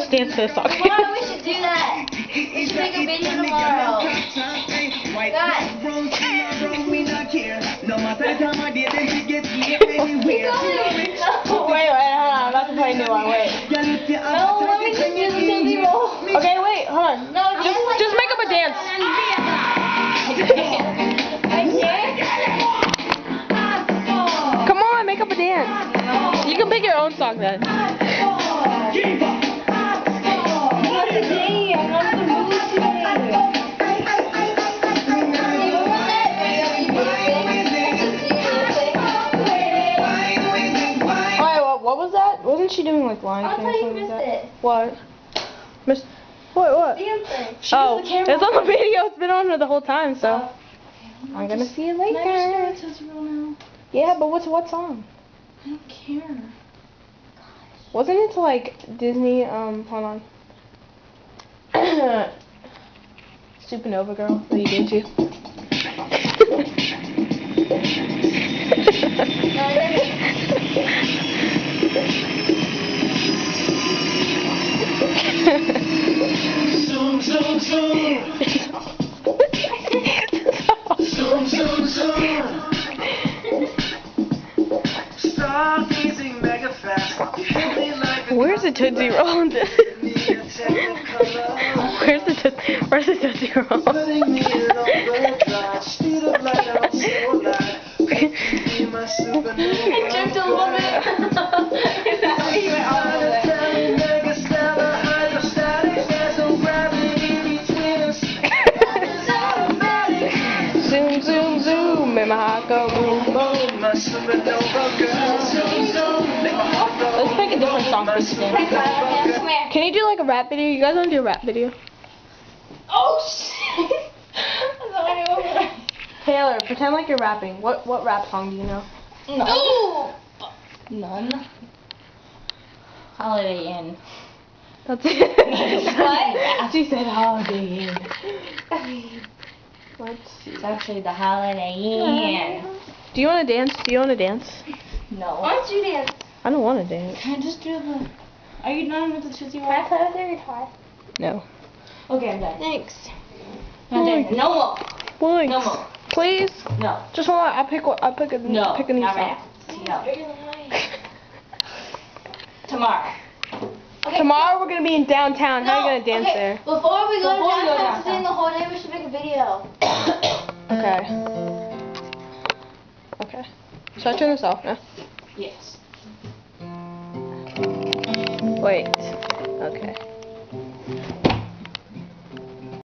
just dance to this song. Come on, we should do that. We should make a video tomorrow. Guys. Wait, hold on. I'm about to play a new one. Wait. No, let me just do the Tootsie Roll. Okay, wait, hold on. No, Just make up a dance. Come on, make up a dance. You can pick your own song then. What was that? Wasn't she doing like Lion King? I'll tell you missed it. What? What? Dancing. Oh, it's on the video. It's been on the whole time, so I'm gonna see you later. Can I just do a Tootsie Roll now? Yeah, but what song? I don't care. Wasn't it like Disney? Hold on. Supernova Girl. Are you did you? Zoom, zoom, zoom. Zoom, zoom, zoom. Stargazing mega fast. Where's the Tootsie Roll? Where's the Tootsie Roll? Jumped a little bit. He went all the way. Zoom, zoom, zoom, make my heart go boom, boom. Let's pick a different song for today. Can you do like a rap video? You guys want to do a rap video? Oh shit! Taylor, pretend like you're rapping. What rap song do you know? No. None. Holiday Inn. That's it. What? She said Holiday Inn. Let's see. It's actually the Holiday Inn. Do you want to dance? Do you want to dance? No. Why don't you dance? I don't want to dance. Can I just do the... Are you done with the Tootsie Roll? Can I play with your guitar? No. Okay, I'm done. Thanks. I'm done. No more. Thanks. No more. Please. No. Just one. I'll pick a No. pick a new Not song. right now. No. Tomorrow. Okay. Tomorrow we're gonna be in downtown. How are you gonna dance okay. there? Before we go downtown, sing the whole day, we should make a video. Okay. Okay. Should I turn this off now? Yes. Wait. Okay.